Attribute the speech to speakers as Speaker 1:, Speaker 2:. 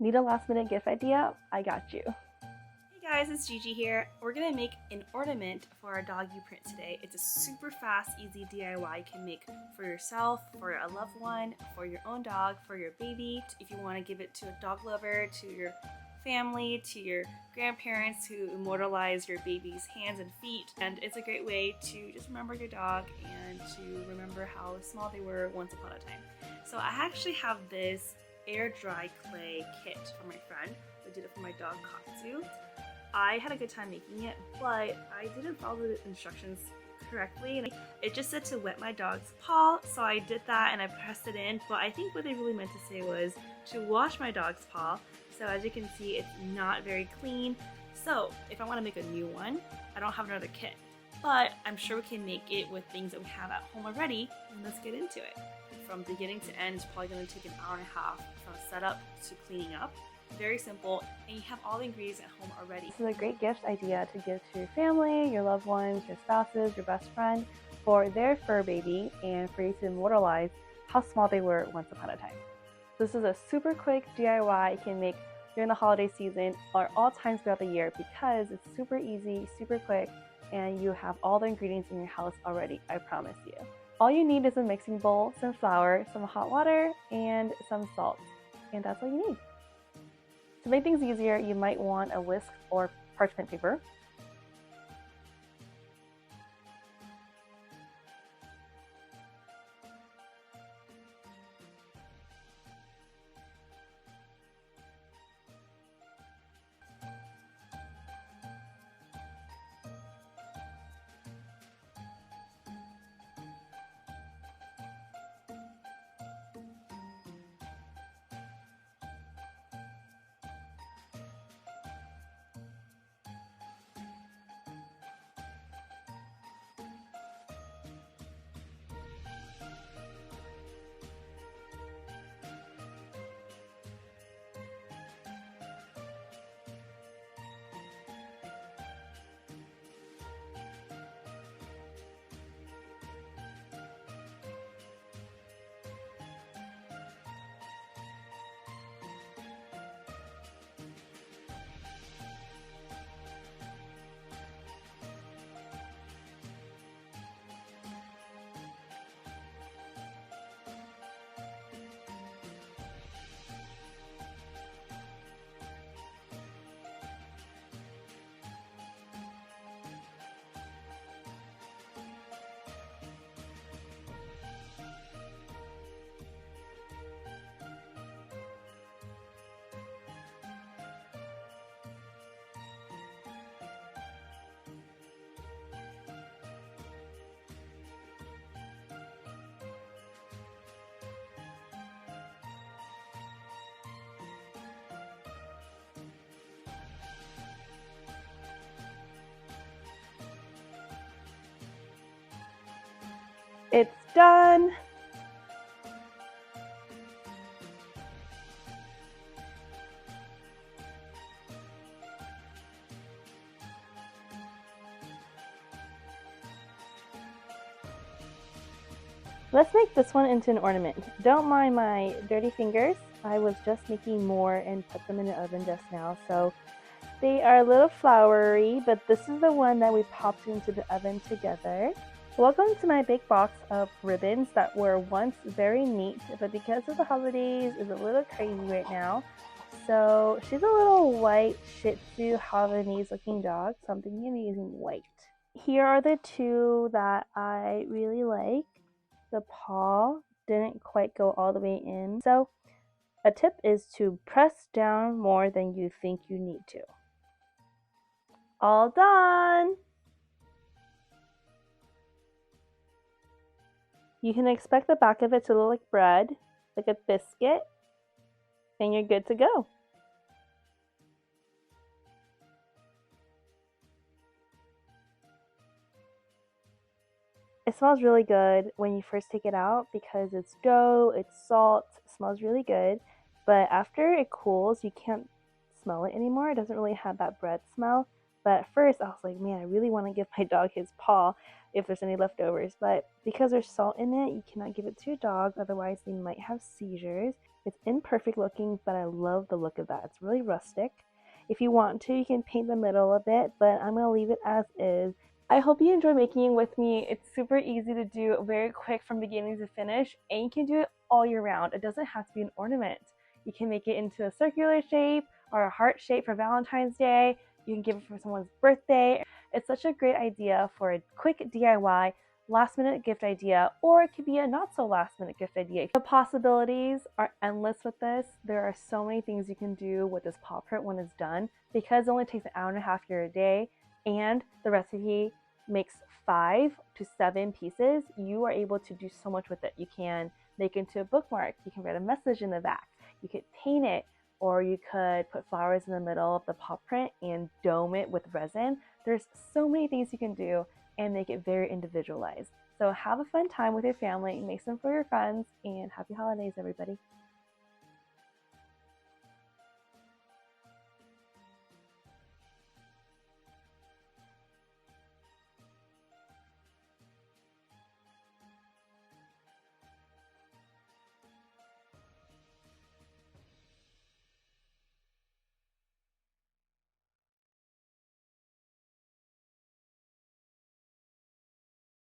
Speaker 1: Need a last minute gift idea? I got you.
Speaker 2: Hey guys, it's Gigi here. We're gonna make an ornament for our doggy print today. It's a super fast, easy DIY you can make for yourself, for a loved one, for your own dog, for your baby, if you want to give it to a dog lover, to your family, to your grandparents who immortalize your baby's hands and feet. And it's a great way to just remember your dog and to remember how small they were once upon a time. So I actually have this air dry clay kit from my friend. I did it for my dog Katsu. I had a good time making it, but I didn't follow the instructions correctly, and it just said to wet my dog's paw, so I did that and I pressed it in, but I think what they really meant to say was to wash my dog's paw. So as you can see, it's not very clean. So if I want to make a new one, I don't have another kit, but I'm sure we can make it with things that we have at home already, and let's get into it. From beginning to end, it's probably going to take an hour and a half from setup to cleaning up. Very simple, and you have all the ingredients at home already.
Speaker 1: This is a great gift idea to give to your family, your loved ones, your spouses, your best friend for their fur baby and for you to immortalize how small they were once upon a time. This is a super quick DIY you can make during the holiday season or all times throughout the year because it's super easy, super quick, and you have all the ingredients in your house already, I promise you. All you need is a mixing bowl, some flour, some hot water, and some salt. And that's all you need. To make things easier, you might want a whisk or parchment paper. It's done! Let's make this one into an ornament. Don't mind my dirty fingers. I was just making more and put them in the oven just now, so they are a little flowery, but this is the one that we popped into the oven together. Welcome to my big box of ribbons that were once very neat, but because of the holidays is a little crazy right now. So she's a little white Shih Tzu Havanese looking dog, so I'm thinking of using white. Here are the two that I really like. The paw didn't quite go all the way in, so a tip is to press down more than you think you need to. All done! You can expect the back of it to look like bread, like a biscuit, and you're good to go. It smells really good when you first take it out because it's dough, it's salt, it smells really good. But after it cools, you can't smell it anymore. It doesn't really have that bread smell. But at first, I was like, man, I really want to give my dog his paw if there's any leftovers. But because there's salt in it, you cannot give it to your dog, otherwise, they might have seizures. It's imperfect looking, but I love the look of that. It's really rustic. If you want to, you can paint the middle a bit, but I'm going to leave it as is. I hope you enjoy making it with me. It's super easy to do, very quick from beginning to finish, and you can do it all year round. It doesn't have to be an ornament. You can make it into a circular shape or a heart shape for Valentine's Day. You can give it for someone's birthday. It's such a great idea for a quick DIY, last minute gift idea, or it could be a not so last minute gift idea. The possibilities are endless with this. There are so many things you can do with this paw print when it's done, because it only takes an hour and a half your day and the recipe makes 5 to 7 pieces. You are able to do so much with it. You can make it into a bookmark, you can write a message in the back, you could paint it, or you could put flowers in the middle of the paw print and dome it with resin. There's so many things you can do and make it very individualized. So have a fun time with your family, make some for your friends, and happy holidays, everybody.